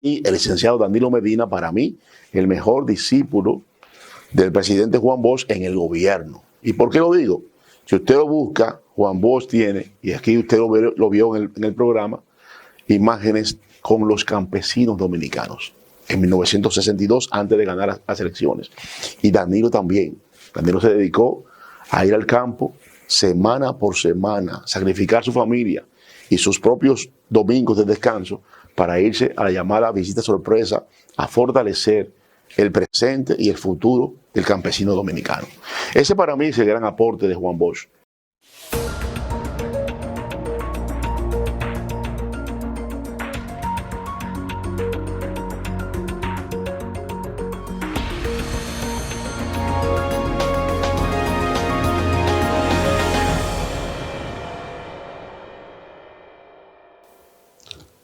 Y el licenciado Danilo Medina, para mí, el mejor discípulo del presidente Juan Bosch en el gobierno. ¿Y por qué lo digo? Si usted lo busca, Juan Bosch tiene, y aquí usted lo vio en el programa, imágenes con los campesinos dominicanos en 1962, antes de ganar las elecciones. Y Danilo también. Danilo se dedicó a ir al campo semana por semana, sacrificar su familia y sus propios domingos de descanso para irse a la llamada visita sorpresa a fortalecer el presente y el futuro del campesino dominicano. Ese para mí es el gran aporte de Juan Bosch.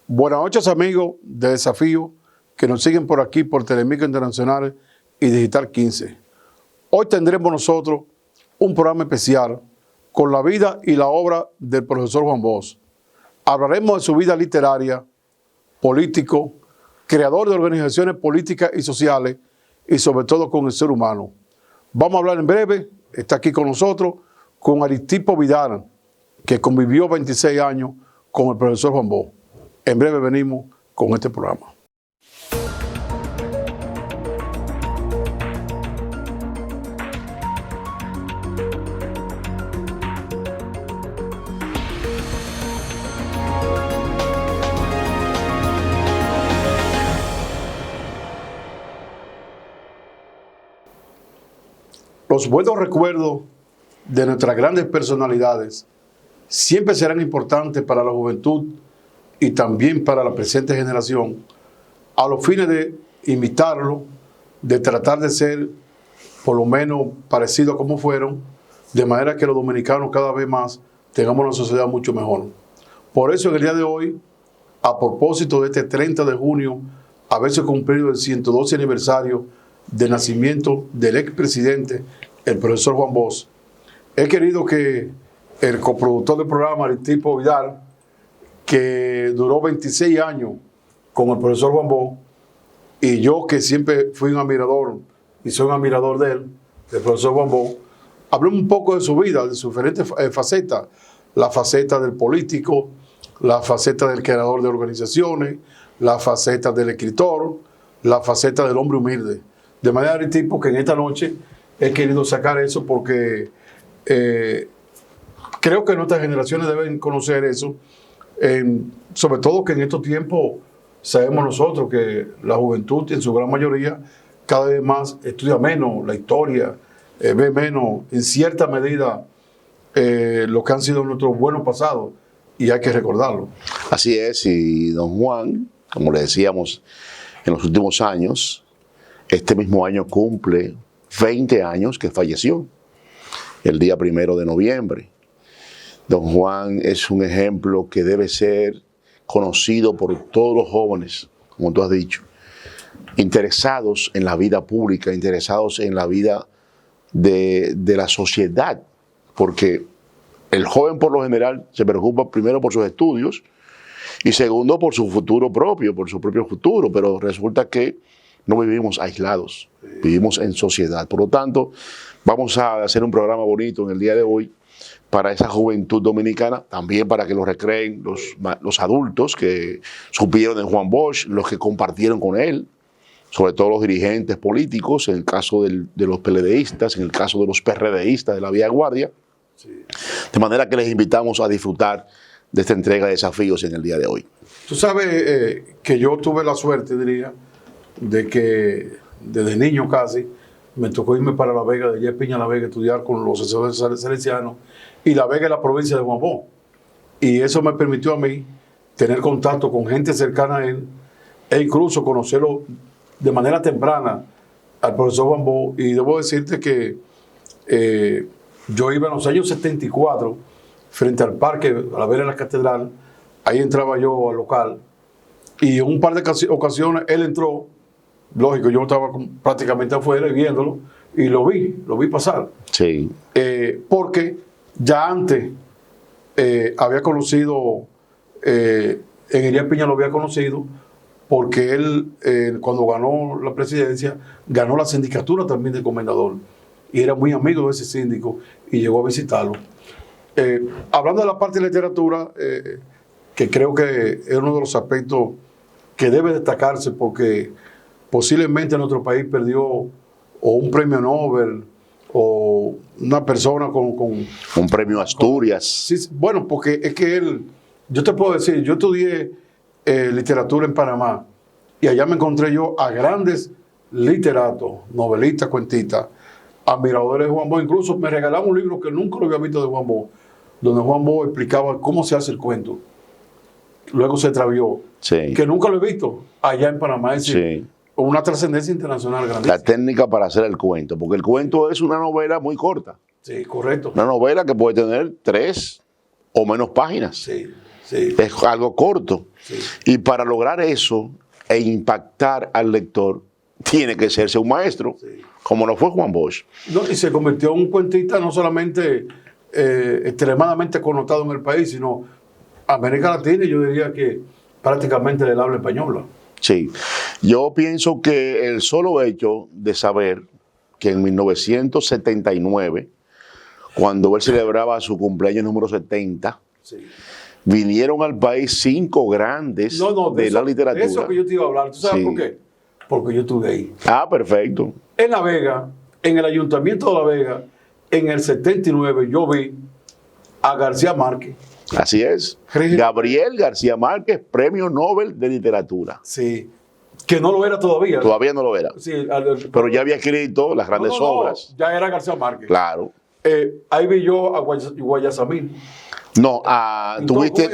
Buenas noches, amigos de Desafío que nos siguen por aquí por Telemicro Internacional y Digital 15. Hoy tendremos nosotros un programa especial con la vida y la obra del profesor Juan Bosch. Hablaremos de su vida literaria, político, creador de organizaciones políticas y sociales y sobre todo con el ser humano. Vamos a hablar en breve, está aquí con nosotros, con Aristipo Vidal, que convivió 26 años con el profesor Juan Bosch. En breve venimos con este programa. Los buenos recuerdos de nuestras grandes personalidades siempre serán importantes para la juventud y también para la presente generación, a los fines de imitarlo, de tratar de ser por lo menos parecidos a como fueron, de manera que los dominicanos cada vez más tengamos una sociedad mucho mejor. Por eso en el día de hoy, a propósito de este 30 de junio, haberse cumplido el 112 aniversario del nacimiento del expresidente, el profesor Juan Bosch, he querido que el coproductor del programa, Aristipo Vidal, que duró 26 años con el profesor Juan Bosch, y yo que siempre fui un admirador y soy un admirador de él, del profesor Juan Bosch, hablemos un poco de su vida, de sus diferentes facetas, la faceta del político, la faceta del creador de organizaciones, la faceta del escritor, la faceta del hombre humilde. De manera de tipo que en esta noche he querido sacar eso porque creo que nuestras generaciones deben conocer eso. Sobre todo que en estos tiempos sabemos nosotros que la juventud en su gran mayoría cada vez más estudia menos la historia, ve menos en cierta medida lo que han sido nuestros buenos pasados, y hay que recordarlo. Así es, y don Juan, como le decíamos en los últimos años, este mismo año cumple 20 años que falleció, el día 1 de noviembre. Don Juan es un ejemplo que debe ser conocido por todos los jóvenes, como tú has dicho, interesados en la vida pública, interesados en la vida de la sociedad, porque el joven por lo general se preocupa primero por sus estudios y segundo por su futuro propio, por su propio futuro, pero resulta que no vivimos aislados, vivimos en sociedad. Por lo tanto, vamos a hacer un programa bonito en el día de hoy para esa juventud dominicana, también para que lo recreen los adultos que supieron de Juan Bosch, los que compartieron con él, sobre todo los dirigentes políticos, en el caso de los PLDistas, en el caso de los PRDistas de la vieja guardia. Sí. De manera que les invitamos a disfrutar de esta entrega de desafíos en el día de hoy. Tú sabes que yo tuve la suerte, diría, de que desde niño casi me tocó irme para La Vega, de allá Piña La Vega, a estudiar con los sacerdotes salesianos, y La Vega es la provincia de Juan Bosch. Y eso me permitió a mí tener contacto con gente cercana a él e incluso conocerlo de manera temprana al profesor Juan Bosch. Y debo decirte que yo iba en los años 74 frente al parque, a la vera de la catedral, ahí entraba yo al local, y en un par de ocasiones él entró, lógico, yo estaba prácticamente afuera y viéndolo, y lo vi pasar. Sí. Porque ya antes había conocido, en Elías Piña lo había conocido porque él, cuando ganó la presidencia, ganó la sindicatura también de comendador. Y era muy amigo de ese síndico y llegó a visitarlo. Hablando de la parte de literatura, que creo que es uno de los aspectos que debe destacarse, porque posiblemente nuestro país perdió o un premio Nobel o una persona con un premio Asturias. Sí, bueno, porque es que yo te puedo decir, yo estudié literatura en Panamá y allá me encontré yo a grandes literatos, novelistas, cuentistas, admiradores de Juan Bosch. Incluso me regalaron un libro que nunca lo había visto de Juan Bosch, donde Juan Bosch explicaba cómo se hace el cuento. Luego se extravió, Sí. que nunca lo he visto allá en Panamá. Es decir, Sí. una trascendencia internacional grandísima. La técnica para hacer el cuento, porque el cuento es una novela muy corta. Sí, correcto. Una novela que puede tener 3 o menos páginas. Sí, sí. Es algo corto. Sí. Y para lograr eso e impactar al lector, tiene que serse un maestro, Sí. como lo fue Juan Bosch. No, y se convirtió en un cuentista no solamente extremadamente connotado en el país, sino América Latina, y yo diría que prácticamente del habla española. Sí. Yo pienso que el solo hecho de saber que en 1979, cuando él celebraba su cumpleaños número 70, Sí. vinieron al país 5 grandes de la literatura. De eso que yo te iba a hablar. ¿Tú sabes Sí. por qué? Porque yo estuve ahí. Ah, perfecto. En La Vega, en el Ayuntamiento de La Vega, en el 79, yo vi a García Márquez. Así es. Gabriel García Márquez, Premio Nobel de Literatura. Sí. Que no lo era todavía. Todavía no lo era. Sí, Pero ya había escrito las grandes obras. Ya era García Márquez. Claro. Ahí vi yo a Guayasamín. No, tuviste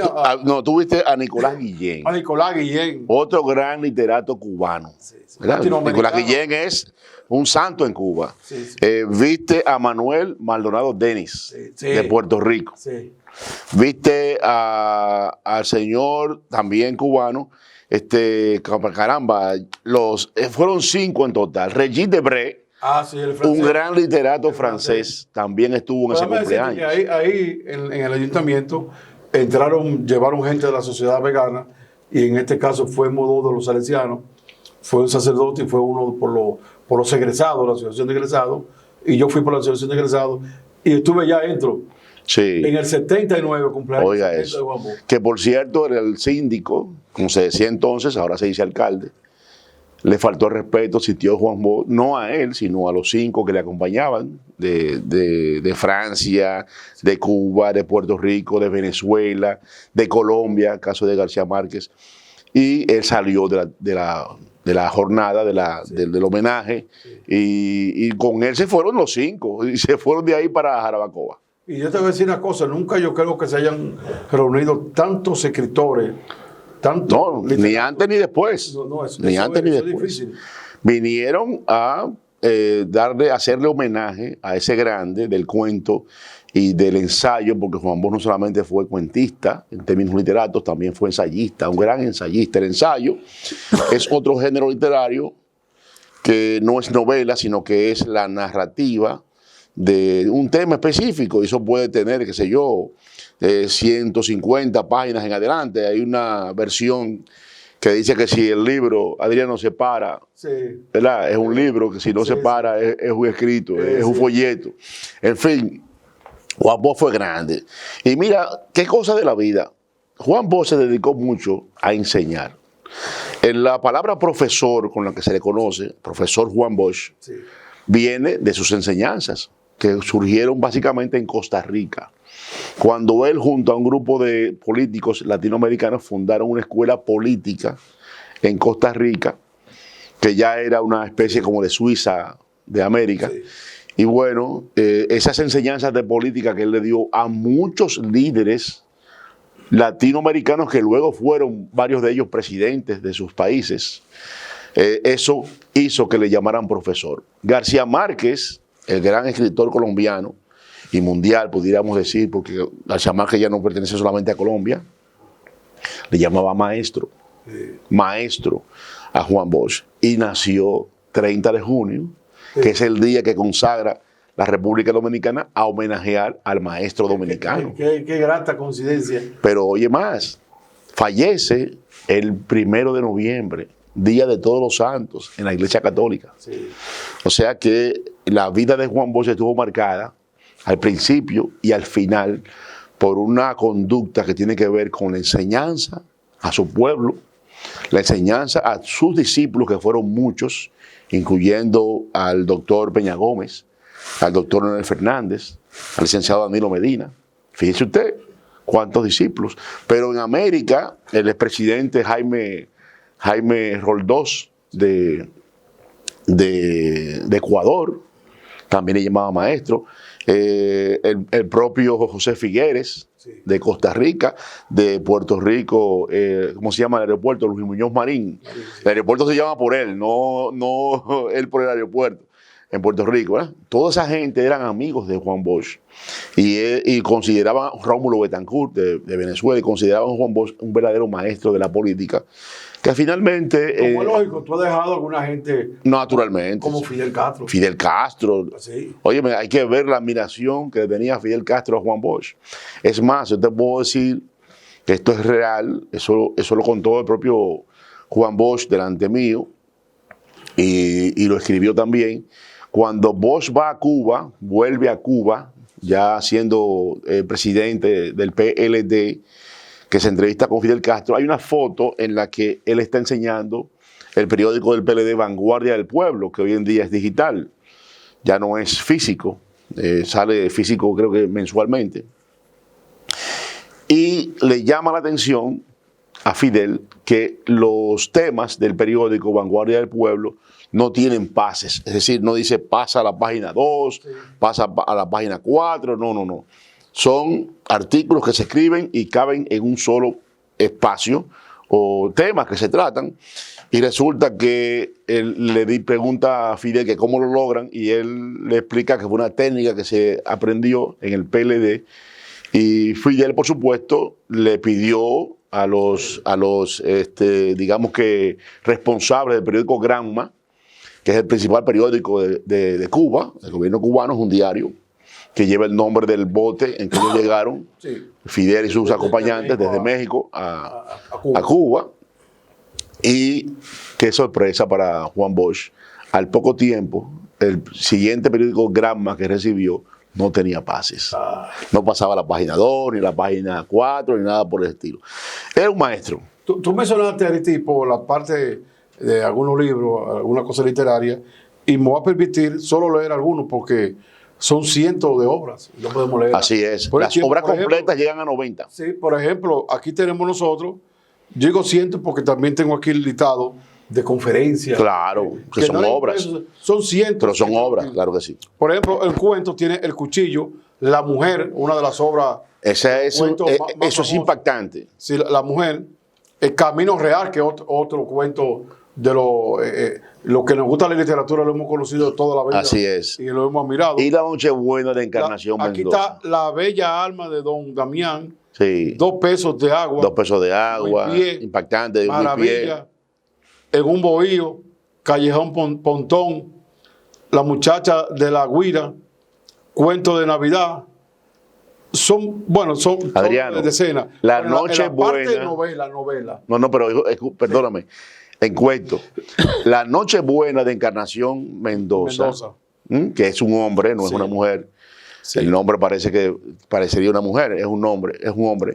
a Nicolás Guillén, A Nicolás Guillén. otro gran literato cubano. Sí, sí. ¿Verdad? Latinoamericano. Nicolás Guillén es un santo en Cuba. Sí, sí. Viste a Manuel Maldonado Denis, Sí, sí. de Puerto Rico. Sí. Viste al señor también cubano, caramba, fueron 5 en total. Regis Debray, Ah, sí, el francés. un gran literato francés, también estuvo en ese Déjame decirte cumpleaños. que ahí en el ayuntamiento llevaron gente de la sociedad vegana, y en este caso fue uno de los salesianos, fue un sacerdote y fue uno por los egresados, la asociación de egresados, y yo fui por la asociación de egresados y estuve ya dentro. Sí. En el 79 cumpleaños. Oiga 70 eso. de Juan Bosch. Que por cierto era el síndico, como se decía entonces, ahora se dice alcalde. Le faltó el respeto, sintió Juan Bosch, no a él, sino a los 5 que le acompañaban, de Francia, de Cuba, de Puerto Rico, de Venezuela, de Colombia, caso de García Márquez. Y él salió de la jornada, del homenaje, y con él se fueron los 5, y se fueron de ahí para Jarabacoa. Y yo te voy a decir una cosa, nunca yo creo que se hayan reunido tantos escritores, No, ni antes ni después. Ni antes ni después. Difícil. Vinieron a hacerle homenaje a ese grande del cuento y del ensayo, porque Juan Bosch no solamente fue cuentista en términos literatos, también fue ensayista, un gran ensayista. El ensayo es otro género literario que no es novela, sino que es la narrativa de un tema específico, y eso puede tener, qué sé yo, 150 páginas en adelante. Hay una versión que dice que si el libro, Adriano, se para, Sí. ¿verdad? Es un libro que si no se para es un escrito, es un folleto. En fin, Juan Bosch fue grande. Y mira, qué cosa de la vida. Juan Bosch se dedicó mucho a enseñar. En la palabra profesor, con la que se le conoce, profesor Juan Bosch, Sí. viene de sus enseñanzas, que surgieron básicamente en Costa Rica. Cuando él, junto a un grupo de políticos latinoamericanos, fundaron una escuela política en Costa Rica, que ya era una especie como de Suiza de América. Sí. Y bueno, esas enseñanzas de política que él le dio a muchos líderes latinoamericanos, que luego fueron varios de ellos presidentes de sus países, eso hizo que le llamaran profesor. García Márquez, el gran escritor colombiano y mundial, pudiéramos decir, porque García Márquez ya no pertenece solamente a Colombia, le llamaba maestro a Juan Bosch, y nació 30 de junio, que es el día que consagra la República Dominicana a homenajear al maestro dominicano. Qué grata coincidencia. Pero oye más, fallece el 1 de noviembre, Día de Todos los Santos, en la Iglesia Católica. Sí. O sea que la vida de Juan Bosch estuvo marcada al principio y al final por una conducta que tiene que ver con la enseñanza a su pueblo, la enseñanza a sus discípulos, que fueron muchos, incluyendo al doctor Peña Gómez, al doctor Leonel Fernández, al licenciado Danilo Medina. Fíjese usted cuántos discípulos. Pero en América, el expresidente Jaime Roldós de Ecuador, también le llamaba maestro, el propio José Figueres, sí, de Costa Rica, de Puerto Rico, ¿cómo se llama el aeropuerto? Luis Muñoz Marín. Sí. El aeropuerto se llama por él, no él por el aeropuerto, en Puerto Rico, ¿verdad? Toda esa gente eran amigos de Juan Bosch y consideraban a Rómulo Betancourt de Venezuela, y consideraban a Juan Bosch un verdadero maestro de la política, que finalmente... Como es lógico, tú has dejado a alguna gente... Naturalmente. Como Fidel Castro. Fidel Castro. Sí. Oye, hay que ver la admiración que tenía Fidel Castro a Juan Bosch. Es más, yo te puedo decir que esto es real, eso lo contó el propio Juan Bosch delante mío, y lo escribió también. Cuando Bosch va a Cuba, vuelve a Cuba, ya siendo presidente del PLD, que se entrevista con Fidel Castro, hay una foto en la que él está enseñando el periódico del PLD, Vanguardia del Pueblo, que hoy en día es digital, ya no es físico, sale físico creo que mensualmente. Y le llama la atención a Fidel que los temas del periódico Vanguardia del Pueblo no tienen pases, es decir, no dice pasa a la página 2, sí, pasa a la página 4, no. Son artículos que se escriben y caben en un solo espacio o temas que se tratan, y resulta que él pregunta a Fidel que cómo lo logran, y él le explica que fue una técnica que se aprendió en el PLD, y Fidel, por supuesto, le pidió a los digamos que responsables del periódico Granma, que es el principal periódico de Cuba, el gobierno cubano, es un diario que lleva el nombre del bote en que ellos llegaron, sí, Fidel y sus acompañantes desde México a Cuba. Y qué sorpresa para Juan Bosch, al poco tiempo, el siguiente periódico Granma que recibió no tenía pases. No pasaba la página 2, ni la página 4, ni nada por el estilo. Era un maestro. Tú mencionaste a tipo la parte de algunos libros, alguna cosa literaria, y me voy a permitir solo leer algunos porque son cientos de obras. No podemos leer. Así es. Las obras completas llegan a 90. Sí, por ejemplo, aquí tenemos nosotros, yo digo cientos porque también tengo aquí el listado de conferencias. Claro, que son obras. Son cientos. Pero son obras, claro que sí. Por ejemplo, el cuento tiene El Cuchillo, La Mujer, una de las obras. Eso es impactante. Sí, La Mujer, El Camino Real, que es otro cuento de lo que nos gusta la literatura, lo hemos conocido toda la vida. Así es. Y lo hemos admirado. Y La Nochebuena de Encarnación Mendoza. Aquí está La Bella Alma de Don Damián. Sí. 2 pesos de agua. 2 pesos de agua. Impactante. Maravilla. En un bohío. Callejón Pontón. La Muchacha de la Guira. Cuento de Navidad. Son Adriano, decenas. La Nochebuena. Novela. No, pero perdóname. En cuento, La Nochebuena de Encarnación Mendoza. Que es un hombre, no es una mujer. Sí. El nombre parecería una mujer, es un hombre.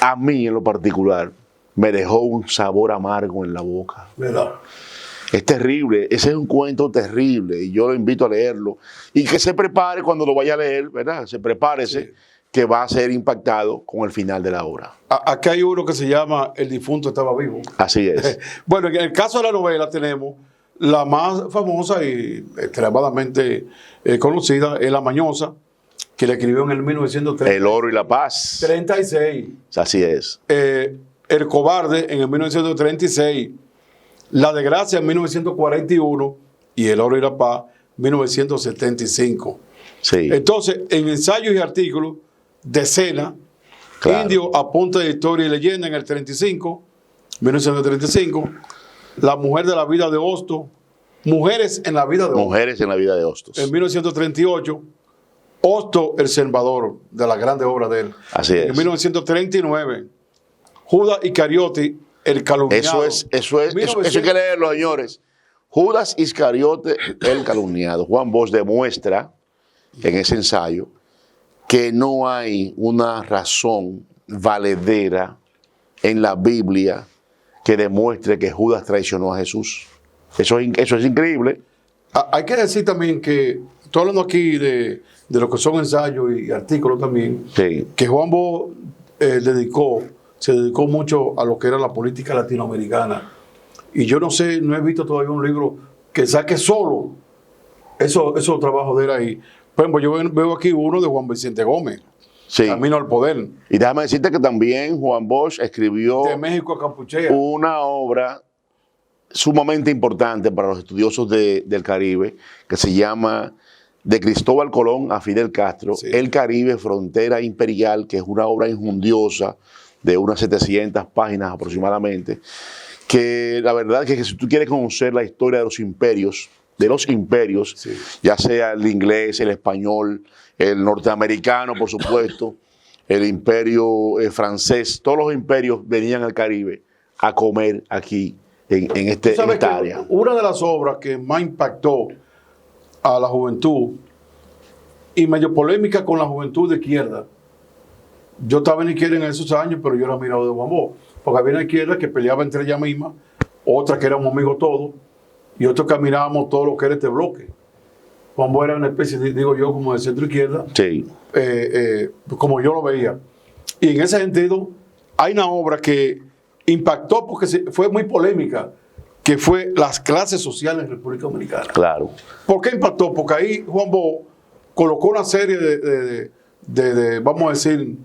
A mí, en lo particular, me dejó un sabor amargo en la boca. ¿Verdad? Es terrible, ese es un cuento terrible, y yo lo invito a leerlo. Y que se prepare cuando lo vaya a leer, ¿verdad? Prepárese. Sí. Que va a ser impactado con el final de la obra. Aquí hay uno que se llama El difunto estaba vivo. Así es. Bueno, en el caso de la novela tenemos la más famosa y extremadamente conocida, es La Mañosa, que le escribió en el 1930. El oro y la paz. 36. Así es. El cobarde en el 1936. La desgracia en 1941 y El oro y la paz 1975. Sí. Entonces, en ensayos y artículos, Decenas, claro. Indio a punta de historia y leyenda en el 1935, La mujer de la vida de Hostos, Mujeres en la vida de Hostos. Mujeres en la vida de Hostos. En 1938, Hostos, el Salvador, de las grandes obras de él. Así es. En 1939, Judas Iscariote, el calumniado. Eso hay que leerlo, señores. Judas Iscariote, el calumniado. Juan Bosch demuestra en ese ensayo que no hay una razón valedera en la Biblia que demuestre que Judas traicionó a Jesús. Eso es increíble. Hay que decir también que, estoy hablando aquí de lo que son ensayos y artículos también, Sí. que Juan Bosch se dedicó mucho a lo que era la política latinoamericana. Y yo no sé, no he visto todavía un libro que saque solo esos trabajos de él ahí. Por ejemplo, yo veo aquí uno de Juan Vicente Gómez, Sí. Camino al Poder. Y déjame decirte que también Juan Bosch escribió De México a Campuchea. una obra sumamente importante para los estudiosos del Caribe, que se llama De Cristóbal Colón a Fidel Castro, Sí. El Caribe, Frontera Imperial, que es una obra injundiosa de unas 700 páginas aproximadamente, que la verdad es que si tú quieres conocer la historia de los imperios, Sí. ya sea el inglés, el español, el norteamericano, por supuesto, el imperio francés, todos los imperios venían al Caribe a comer aquí en ¿Tú sabes esta que área. una de las obras que más impactó a la juventud y medio polémica con la juventud de izquierda? Yo estaba en izquierda en esos años, pero yo era mirado de Juan Bosch, porque había una izquierda que peleaba entre ella misma, otra que éramos amigos todos, y otros que mirábamos todo lo que era este bloque. Juan Bosch era una especie, digo yo, como de centro izquierda, Sí, como yo lo veía. Y en ese sentido, hay una obra que impactó porque fue muy polémica, que fue Las clases sociales en República Dominicana. claro. ¿Por qué impactó? Porque ahí Juan Bosch colocó una serie de vamos a decir,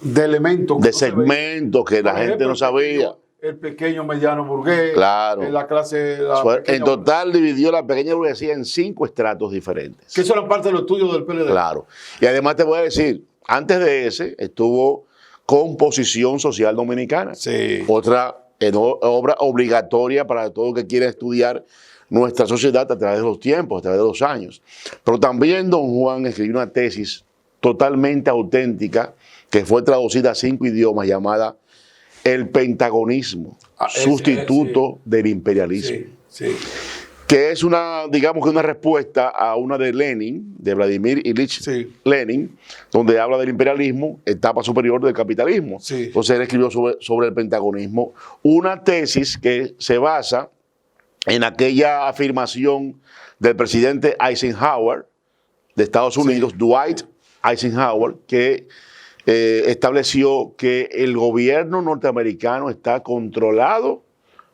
de elementos. De segmentos que la gente no sabía. El pequeño, mediano burgués. Claro. La clase. En total dividió la pequeña burguesía en 5 estratos diferentes. Que eso era parte de los estudios del PLD. Claro. Y además te voy a decir, antes de ese estuvo Composición Social Dominicana. Sí. Otra obra obligatoria para todo el que quiera estudiar nuestra sociedad a través de los tiempos, a través de los años. Pero también don Juan escribió una tesis totalmente auténtica que fue traducida a 5 idiomas llamada El Pentagonismo, sustituto del imperialismo. Sí, sí. Que es digamos que una respuesta a una de Lenin, de Vladimir Ilich Sí. Lenin, donde habla del imperialismo, etapa superior del capitalismo. Sí. Entonces él escribió sobre el pentagonismo, una tesis que se basa en aquella afirmación del presidente Eisenhower de Estados Unidos, Sí. Dwight Eisenhower, que estableció que el gobierno norteamericano está controlado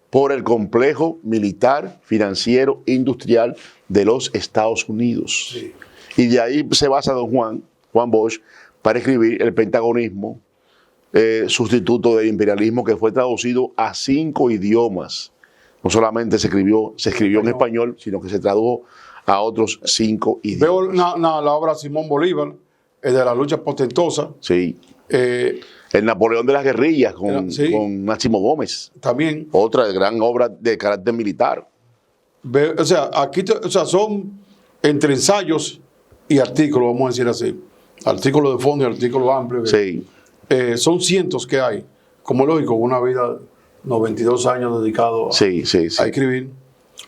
por el complejo militar, financiero, industrial de los Estados Unidos. Sí. Y de ahí se basa don Juan Bosch, para escribir El Pentagonismo, sustituto del imperialismo, que fue traducido a 5 idiomas. No solamente se escribió en español, sino que se tradujo a otros 5 idiomas. Veo la obra Simón Bolívar, de la lucha portentosa. Sí. El Napoleón de las guerrillas Sí. con Máximo Gómez. También. Otra gran obra de carácter militar. O sea, aquí son entre ensayos y artículos, vamos a decir así. Artículos de fondo y artículos amplios. Sí. Son cientos que hay. Como lógico, una vida, 92 años dedicado a escribir.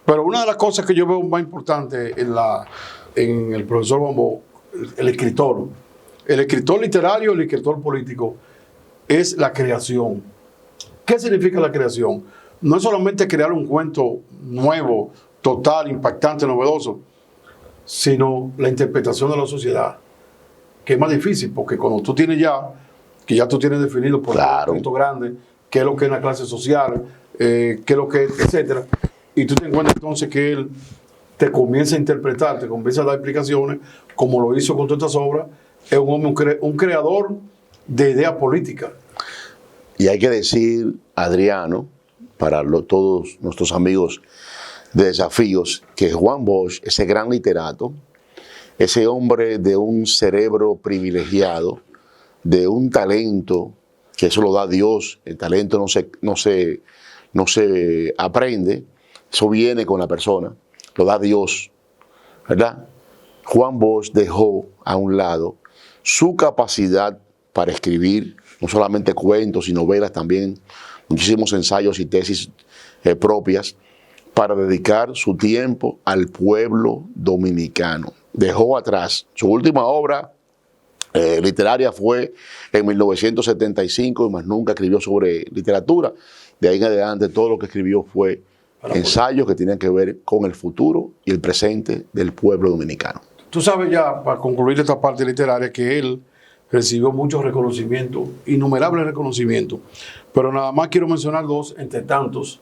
Pero una de las cosas que yo veo más importante en el profesor Juan Bosch, el escritor literario, el escritor político, es la creación. ¿Qué significa la creación? No es solamente crear un cuento nuevo, total, impactante, novedoso, sino la interpretación de la sociedad, que es más difícil, porque cuando tú tienes que ya tú tienes definido por un escrito grande, qué es lo que es la clase social, qué es lo que es, etcétera, y tú te encuentras entonces que él te comienza a interpretar, te comienza a dar explicaciones, como lo hizo con todas estas obras. Es un hombre, un creador de ideas políticas. Y hay que decir, Adriano, para todos nuestros amigos de Desafíos, que Juan Bosch, ese gran literato, ese hombre de un cerebro privilegiado, de un talento, que eso lo da Dios, el talento no se aprende, eso viene con la persona, lo da Dios, ¿verdad? Juan Bosch dejó a un lado su capacidad para escribir no solamente cuentos y novelas, también muchísimos ensayos y tesis propias para dedicar su tiempo al pueblo dominicano. Dejó atrás su última obra literaria fue en 1975 y más nunca escribió sobre literatura. De ahí en adelante todo lo que escribió fue ensayos que tenían que ver con el futuro y el presente del pueblo dominicano. Tú sabes ya, para concluir esta parte literaria, que él recibió muchos reconocimientos, innumerables reconocimientos, pero nada más quiero mencionar dos entre tantos,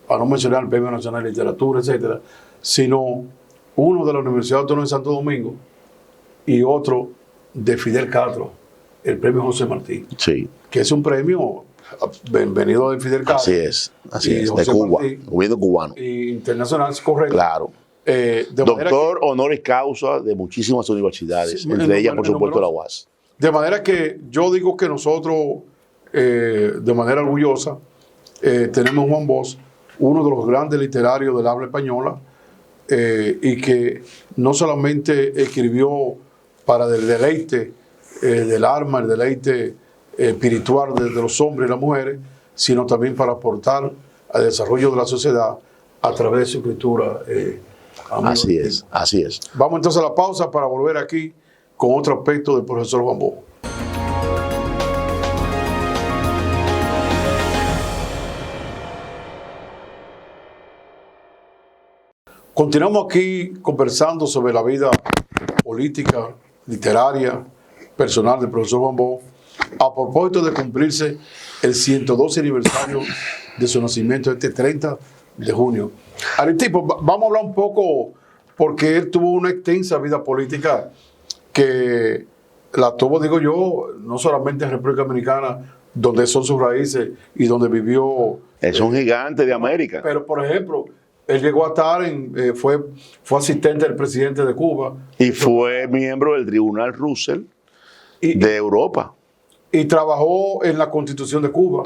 para no mencionar el Premio Nacional de Literatura, etcétera, sino uno de la Universidad Autónoma de Santo Domingo y otro de Fidel Castro, el Premio José Martí, sí, que es un premio venido de Fidel Castro. Así es, de Cuba, gobierno cubano. Y internacional, es correcto. Claro. Doctor honoris causa de muchísimas universidades, sí, entre ellas, por supuesto, la UAS. De manera que yo digo que nosotros, de manera orgullosa, tenemos Juan Bosch, uno de los grandes literarios del habla española, y que no solamente escribió para el deleite del alma, el deleite espiritual de los hombres y las mujeres, sino también para aportar al desarrollo de la sociedad a través de su escritura. Así es, así es. Vamos entonces a la pausa para volver aquí con otro aspecto del profesor Juan Bosch. Continuamos aquí conversando sobre la vida política, literaria, personal del profesor Juan Bosch, a propósito de cumplirse el 112 aniversario de su nacimiento este 30 de junio. Aristipo, vamos a hablar un poco, porque él tuvo una extensa vida política que la tuvo, digo yo, no solamente en República Dominicana, donde son sus raíces y donde vivió. Es un gigante de América. Pero, por ejemplo, él llegó a estar, fue asistente del presidente de Cuba. Y fue miembro del Tribunal Russell de Europa. Y trabajó en la Constitución de Cuba.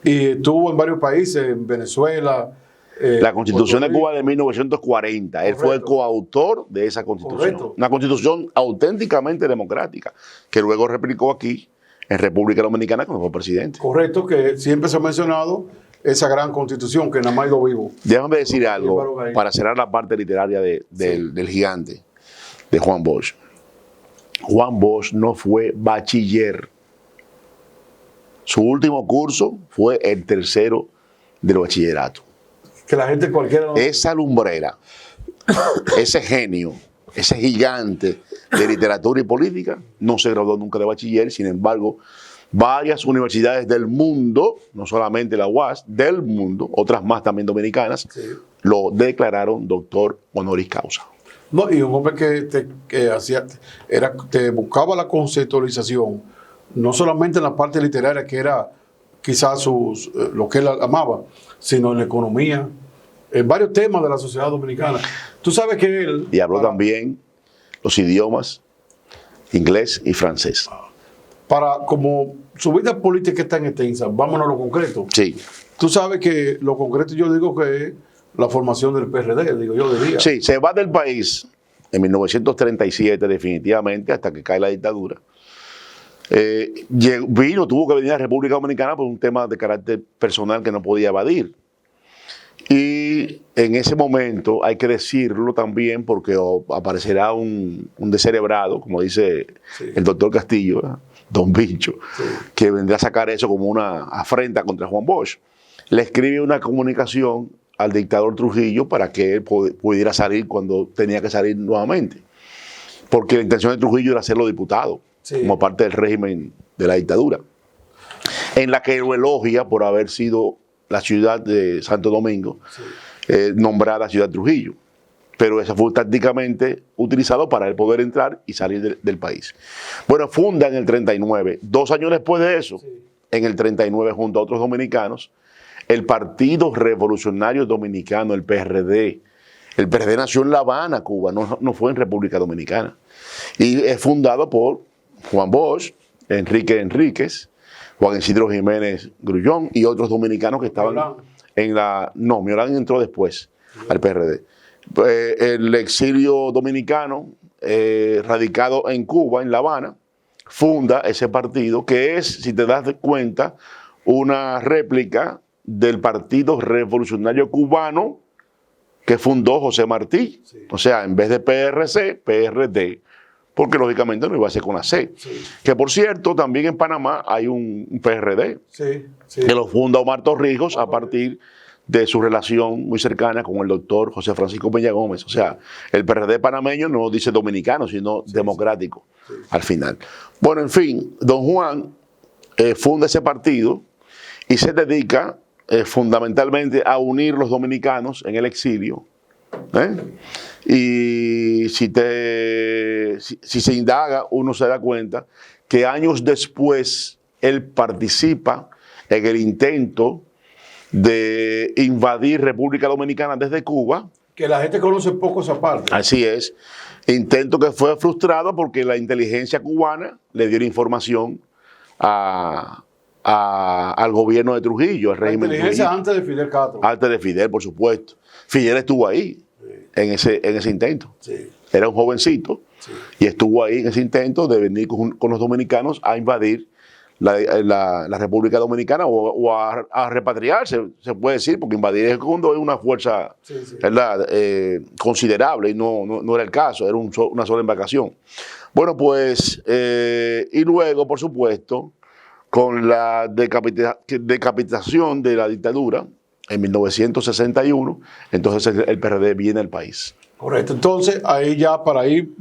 Y estuvo en varios países, en Venezuela. La Constitución de Cuba de 1940. Correcto. Él fue el coautor de esa Constitución. Correcto. Una Constitución auténticamente democrática, que luego replicó aquí en República Dominicana cuando fue presidente. Correcto, que siempre se ha mencionado esa gran Constitución que nada más ha ido vivo. Déjame decir algo para cerrar la parte literaria del gigante, de Juan Bosch. Juan Bosch no fue bachiller. Su último curso fue el tercero del bachillerato. Que la gente cualquiera no... Esa lumbrera, ese genio, ese gigante de literatura y política, no se graduó nunca de bachiller. Sin embargo, varias universidades del mundo, no solamente la UAS, del mundo, otras más también dominicanas, sí, lo declararon doctor honoris causa. No, y un hombre que te buscaba la conceptualización, no solamente en la parte literaria, que era quizás lo que él amaba, sino en la economía, en varios temas de la sociedad dominicana. Tú sabes que él... Y habló también los idiomas inglés y francés. Como su vida política es tan extensa, vámonos a lo concreto. Sí. Tú sabes que lo concreto yo digo que es la formación del PRD, digo yo diría. Sí, se va del país en 1937 definitivamente hasta que cae la dictadura. Tuvo que venir a la República Dominicana por un tema de carácter personal que no podía evadir. Y en ese momento, hay que decirlo también, porque aparecerá un descerebrado, como dice el doctor Castillo, ¿verdad? Don Bicho, que vendrá a sacar eso como una afrenta contra Juan Bosch. Le escribe una comunicación al dictador Trujillo para que él pudiera salir cuando tenía que salir nuevamente. Porque la intención de Trujillo era hacerlo diputado, como parte del régimen de la dictadura, en la que lo elogia por haber sido la ciudad de Santo Domingo, nombrada Ciudad Trujillo. Pero eso fue tácticamente utilizado para él poder entrar y salir del país. Bueno, funda en el 39. 2 años después de eso, en el 39, junto a otros dominicanos, el Partido Revolucionario Dominicano, el PRD. El PRD nació en La Habana, Cuba, no fue en República Dominicana. Y es fundado por Juan Bosch, Enrique Enríquez, Juan Isidro Jiménez Grullón y otros dominicanos que estaban en la... No, Miolán entró después al PRD. El exilio dominicano, radicado en Cuba, en La Habana, funda ese partido, que es, si te das cuenta, una réplica del Partido Revolucionario Cubano que fundó José Martí. Sí. O sea, en vez de PRC, PRD, porque lógicamente no iba a ser con la C. Sí. Que por cierto, también en Panamá hay un PRD, que lo funda Omar Torrijos a partir de su relación muy cercana con el doctor José Francisco Peña Gómez. O sea, el PRD panameño no dice dominicano, sino democrático al final. Bueno, en fin, don Juan funda ese partido y se dedica fundamentalmente a unir los dominicanos en el exilio. Y si se indaga, uno se da cuenta que años después él participa en el intento de invadir República Dominicana desde Cuba. Que la gente conoce poco esa parte. Así es. Intento que fue frustrado porque la inteligencia cubana le dio la información al gobierno de Trujillo, al régimen de Trujillo. Antes de Fidel Castro. Antes de Fidel, por supuesto. Fidel estuvo ahí, en ese intento. Sí. Era un jovencito y estuvo ahí en ese intento de venir con los dominicanos a invadir la República Dominicana o a repatriarse, se puede decir, porque invadir el mundo es una fuerza ¿verdad? Considerable y no era el caso, era una sola embarcación. Bueno, pues, y luego, por supuesto, con la decapitación de la dictadura en 1961, entonces el PRD viene al país. Correcto, entonces ahí ya para ir...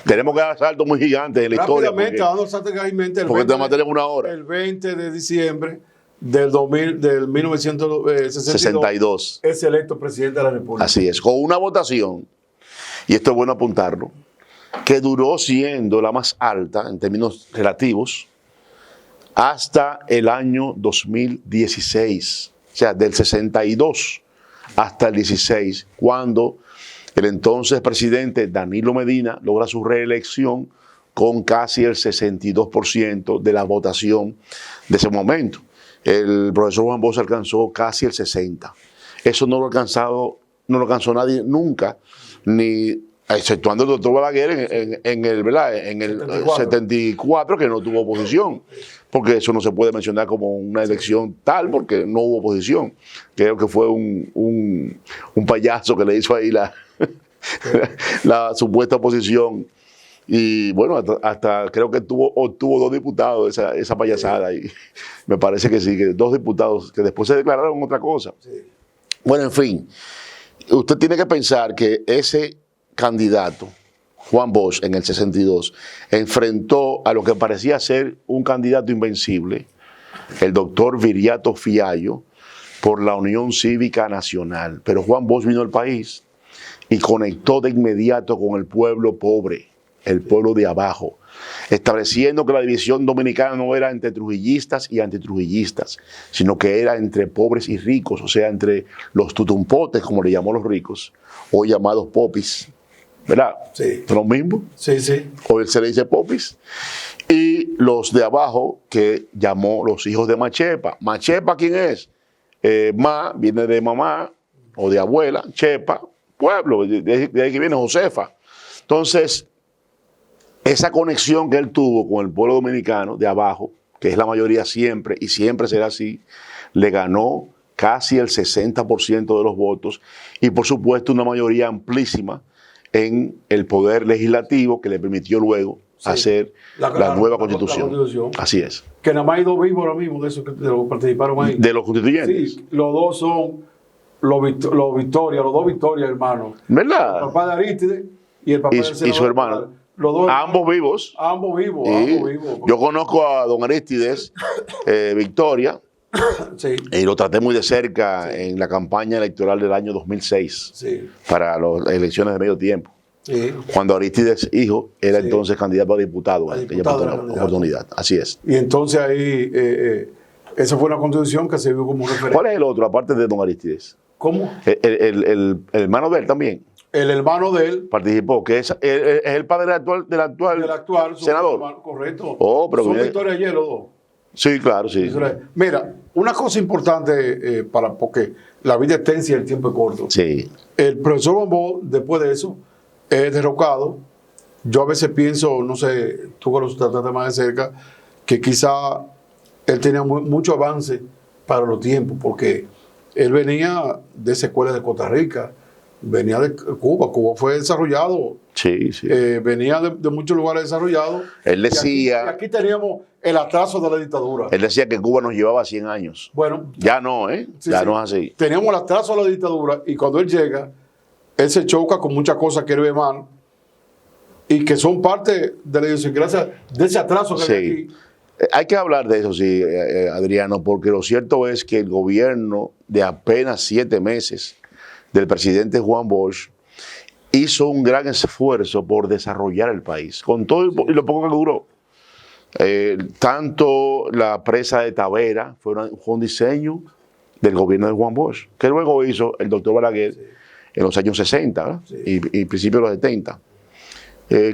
tenemos que dar saltos muy gigantes en la historia. Rápidamente, dando saltos gigantes, tenemos una hora. El 20 de diciembre del 1962 es electo presidente de la República. Así es, con una votación, y esto es bueno apuntarlo, que duró siendo la más alta en términos relativos hasta el año 2016, o sea, del 62 hasta el 16, cuando el entonces presidente Danilo Medina logra su reelección con casi el 62% de la votación de ese momento. El profesor Juan Bosch alcanzó casi el 60%. Eso no lo alcanzó nadie nunca, ni exceptuando el doctor Balaguer en el 74, que no tuvo oposición, porque eso no se puede mencionar como una elección tal, porque no hubo oposición. Creo que fue un payaso que le hizo ahí la supuesta oposición. Y bueno, hasta creo que obtuvo 2 diputados esa payasada. Y me parece que sí, que 2 diputados que después se declararon otra cosa. Bueno, en fin, usted tiene que pensar que ese candidato, Juan Bosch, en el 62, enfrentó a lo que parecía ser un candidato invencible, el doctor Viriato Fiallo, por la Unión Cívica Nacional. Pero Juan Bosch vino al país y conectó de inmediato con el pueblo pobre, el pueblo de abajo, estableciendo que la división dominicana no era entre trujillistas y antitrujillistas, sino que era entre pobres y ricos, o sea, entre los tutumpotes, como le llamó los ricos, o llamados popis, ¿verdad? Sí. ¿Son los mismos? Sí, sí. Hoy se le dice popis. Y los de abajo, que llamó los hijos de Machepa. ¿Machepa quién es? Ma viene de mamá o de abuela, Chepa, pueblo, de ahí que viene Josefa. Entonces, esa conexión que él tuvo con el pueblo dominicano de abajo, que es la mayoría siempre y siempre será así, le ganó casi el 60% de los votos y por supuesto una mayoría amplísima en el poder legislativo que le permitió luego hacer la nueva constitución. Así es. Que nada más hay 2 vivos ahora mismo de los que participaron ahí. De los constituyentes. Sí, los 2 son los dos Victorias, hermanos. ¿Verdad? El papá de Arístides y el papá del senador. Y su hermano. Los dos ambos vivos. Ambos vivos. Yo conozco a don Arístides Victoria. Sí. Y lo traté muy de cerca en la campaña electoral del año 2006 para las elecciones de medio tiempo. Sí. Cuando Arístides, hijo, era entonces candidato a diputado en aquella oportunidad. Así es. Y entonces ahí, esa fue una constitución que se vio como referente. ¿Cuál es el otro, aparte de don Arístides? ¿Cómo? El hermano de él también. El hermano de él participó, que es el padre del actual senador. Hermano, correcto. Pero son Victoria ayer los 2. Sí, claro, sí. Mira, una cosa importante porque la vida es tensa y el tiempo es corto. Sí. El profesor Bombó, después de eso, es derrocado yo a veces pienso, no sé, tú que lo trataste más de cerca, que quizá él tenía mucho avance para los tiempos, porque él venía de esa escuela de Costa Rica, venía de Cuba. Cuba fue desarrollado. Sí, sí. Venía de muchos lugares desarrollados. Él decía... Y aquí teníamos el atraso de la dictadura. Él decía que Cuba nos llevaba 100 años. Bueno. Ya no, ¿eh? Sí, ya sí. no es así. Teníamos el atraso de la dictadura y cuando él llega, él se choca con muchas cosas que él ve mal y que son parte de la idiosincrasia de ese atraso que hay aquí. Hay que hablar de eso, sí, Adriano, porque lo cierto es que el gobierno de apenas 7 meses del presidente Juan Bosch hizo un gran esfuerzo por desarrollar el país, con todo y lo poco que duró. Tanto la presa de Tavera fue un diseño del gobierno de Juan Bosch, que luego hizo el doctor Balaguer en los años 60 y principios de los 70.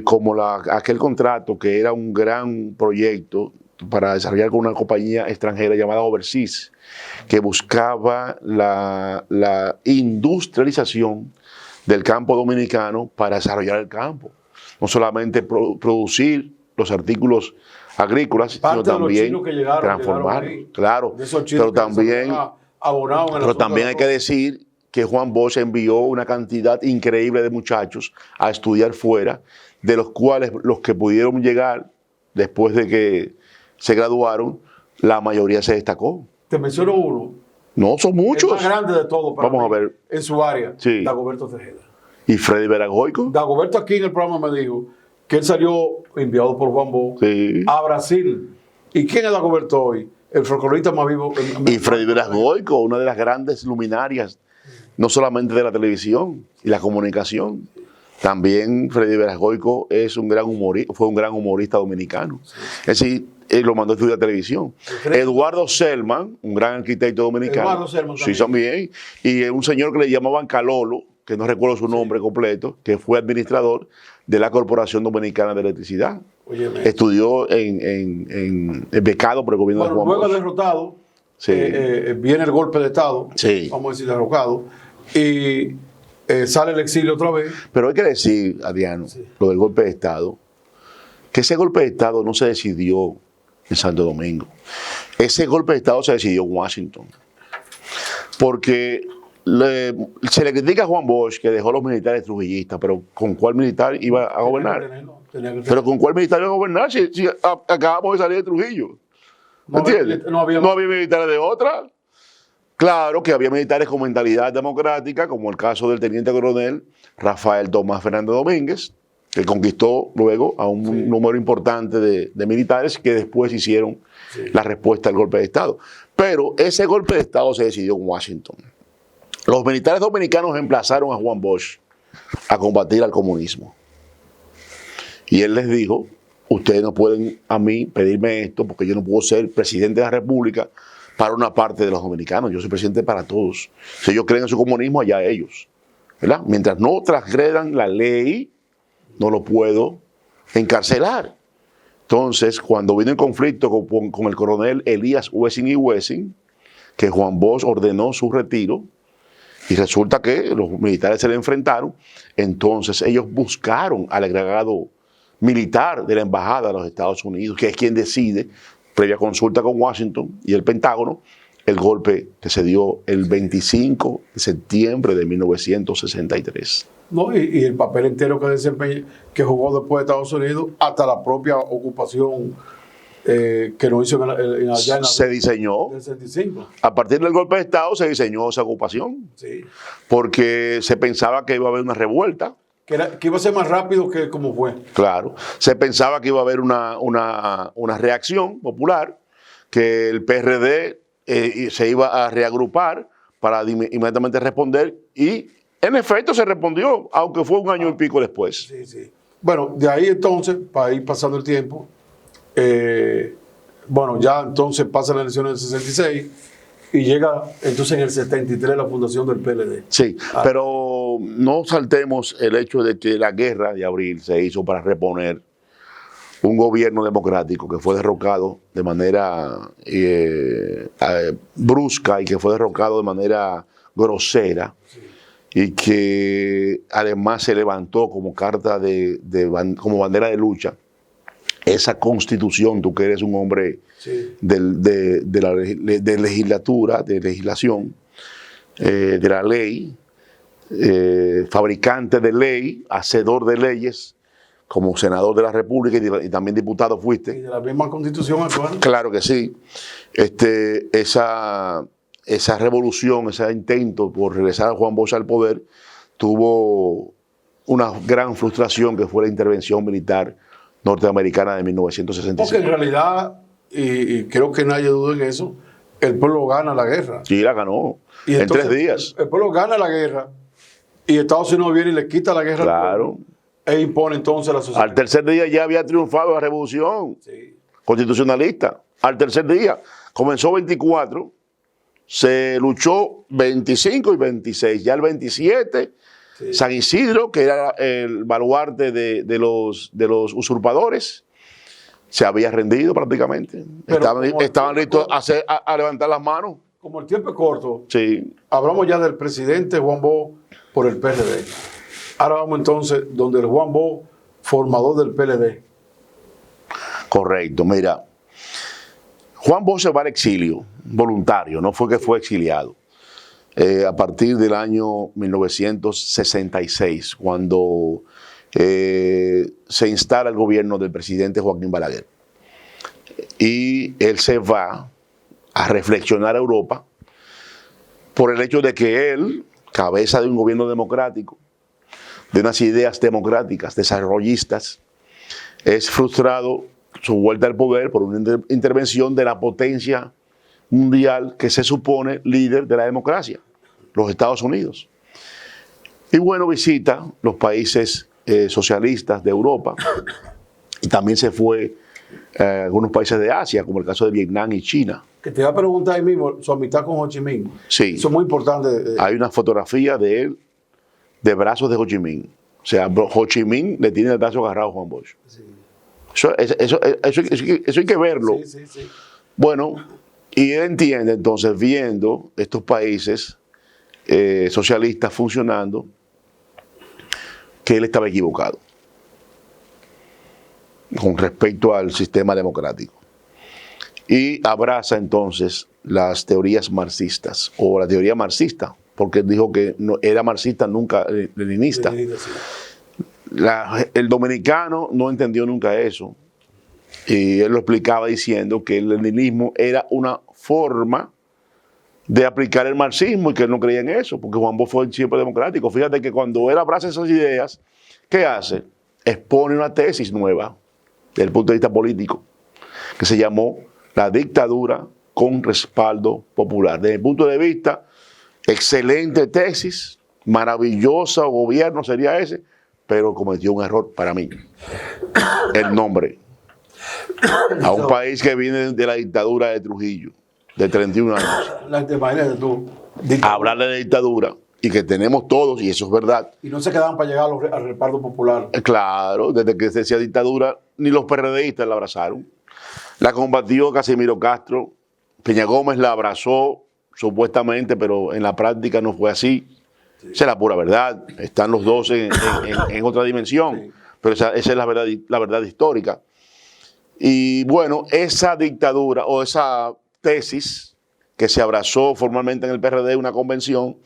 Como aquel contrato que era un gran proyecto para desarrollar con una compañía extranjera llamada Overseas, que buscaba la industrialización del campo dominicano para desarrollar el campo. No solamente producir los artículos agrícolas, sino también transformar. Claro, pero también hay que decir que Juan Bosch envió una cantidad increíble de muchachos a estudiar fuera, de los cuales los que pudieron llegar después de que se graduaron, la mayoría se destacó. Te menciono uno. No, son muchos. El más grande de todos para Vamos mí, a ver. en su área, Sí. Dagoberto Tejeda. ¿Y Freddy Veragoico? Dagoberto aquí en el programa me dijo que él salió enviado por Juan Bosch a Brasil. ¿Y quién es Dagoberto hoy? El folclorista más vivo. Y Freddy Veragoico, una de las grandes luminarias, no solamente de la televisión y la comunicación. También Freddy Veragoico es un gran humorista, fue un gran humorista dominicano. Es decir, él lo mandó a estudiar televisión. Eduardo Selman, un gran arquitecto dominicano. Eduardo Selman sí, también. Y un señor que le llamaban Calolo, que no recuerdo su nombre completo, que fue administrador de la Corporación Dominicana de Electricidad. Óyeme. Estudió en becado por el gobierno de Juan Bosch. Luego derrotado, viene el golpe de Estado, vamos a decir derrocado, y sale el exilio otra vez. Pero hay que decir, Adriano, lo del golpe de Estado, que ese golpe de Estado no se decidió en Santo Domingo. Ese golpe de Estado se decidió en Washington. Porque se le critica a Juan Bosch que dejó a los militares trujillistas, pero ¿con cuál militar iba a gobernar? Pero ¿con cuál militar iba a gobernar si acabamos de salir de Trujillo? ¿Entiendes? No había militares de otra. Claro que había militares con mentalidad democrática, como el caso del teniente coronel Rafael Tomás Fernández Domínguez, que conquistó luego a un número importante de militares que después hicieron la respuesta al golpe de Estado. Pero ese golpe de Estado se decidió en Washington. Los militares dominicanos emplazaron a Juan Bosch a combatir al comunismo. Y él les dijo, ustedes no pueden a mí pedirme esto porque yo no puedo ser presidente de la República para una parte de los dominicanos. Yo soy presidente para todos. Si ellos creen en su comunismo, allá ellos. ¿Verdad? Mientras no transgredan la ley, no lo puedo encarcelar. Entonces, cuando vino el conflicto con el coronel Elías Wessing y Wessing, que Juan Bosch ordenó su retiro, y resulta que los militares se le enfrentaron, entonces ellos buscaron al agregado militar de la Embajada de los Estados Unidos, que es quien decide, previa consulta con Washington y el Pentágono, el golpe que se dio el 25 de septiembre de 1963. No, y el papel entero que jugó después de Estados Unidos, hasta la propia ocupación que no hizo allá en se diseñó. En el 65. A partir del golpe de Estado se diseñó esa ocupación. Sí. Porque se pensaba que iba a haber una revuelta. Que iba a ser más rápido que como fue. Claro. Se pensaba que iba a haber una reacción popular, que el PRD se iba a reagrupar para inmediatamente responder, y en efecto se respondió, aunque fue un año y pico después. Sí, sí. Bueno, de ahí entonces, para ir pasando el tiempo, bueno, ya entonces pasa la elección del 66 y llega entonces en el 73 la fundación del PLD. Sí, pero no saltemos el hecho de que la guerra de abril se hizo para reponer un gobierno democrático que fue derrocado de manera brusca y que fue derrocado de manera grosera y que además se levantó como carta como bandera de lucha esa constitución, tú que eres un hombre Sí. de legislatura, de legislación, de la ley, fabricante de ley, hacedor de leyes, como senador de la República y también diputado Y fuiste. de la misma constitución actual. Claro que sí. Esa revolución, ese intento por regresar a Juan Bosch al poder, tuvo una gran frustración que fue la intervención militar norteamericana de Porque 1966. en realidad, y creo que nadie duda en eso, el pueblo gana la guerra. Sí, la ganó Y en entonces, 3 días. El pueblo gana la guerra y Estados Unidos viene y le quita la guerra Claro. al pueblo e impone entonces la sociedad. Al tercer día ya había triunfado la revolución Sí. constitucionalista. Al tercer día. Comenzó 24, se luchó 25 y 26. Ya el 27, Sí. San Isidro, que era el baluarte de los usurpadores, se había rendido prácticamente. Pero Estaban como- listos a levantar las manos. Como el tiempo es corto, Sí. hablamos ya del presidente Juan Bosch por el PRD. Ahora vamos entonces donde el Juan Bosch, formador del PLD. Correcto, mira. Juan Bosch se va al exilio, voluntario, no fue que fue exiliado. A partir del año 1966, cuando se instala el gobierno del presidente Joaquín Balaguer. Y él se va a reflexionar a Europa por el hecho de que él, cabeza de un gobierno democrático, de unas ideas democráticas, desarrollistas, es frustrado su vuelta al poder por una intervención de la potencia mundial que se supone líder de la democracia, los Estados Unidos. Y bueno, visita los países socialistas de Europa y también se fue a algunos países de Asia, como el caso de Vietnam y China. Que te iba a preguntar ahí mismo su amistad con Ho Chi Minh. Sí. Eso es muy importante. Hay una fotografía de él de brazos de Ho Chi Minh. O sea, Ho Chi Minh le tiene el brazo agarrado a Juan Bosch. Sí. Eso hay que verlo. Sí, sí, sí. Bueno, y él entiende entonces, viendo estos países socialistas funcionando, que él estaba equivocado con respecto al sistema democrático. Y abraza entonces las teorías marxistas, o la teoría marxista, porque él dijo que no era marxista, nunca leninista. Sí. El dominicano no entendió nunca eso. Y él lo explicaba diciendo que el leninismo era una forma de aplicar el marxismo y que él no creía en eso, porque Juan Bosch fue siempre democrático. Fíjate que cuando él abraza esas ideas, ¿qué hace? Expone una tesis nueva desde el punto de vista político, que se llamó la dictadura con respaldo popular. Desde el punto de vista, excelente tesis, maravilloso gobierno sería ese, pero cometió un error para mí. El nombre. A un país que viene de la dictadura de Trujillo, de 31 años. Imagínate tú. Hablarle de dictadura y que tenemos todos, y eso es verdad. Y no se quedaban para llegar al respaldo popular. Claro, desde que se decía dictadura, ni los PRDistas la abrazaron. La combatió Casimiro Castro, Peña Gómez la abrazó supuestamente, pero en la práctica no fue así. Sí. Esa es la pura verdad. Están los dos en otra dimensión, sí. Pero esa es la verdad histórica. Y bueno, esa dictadura o esa tesis que se abrazó formalmente en el PRD, una convención,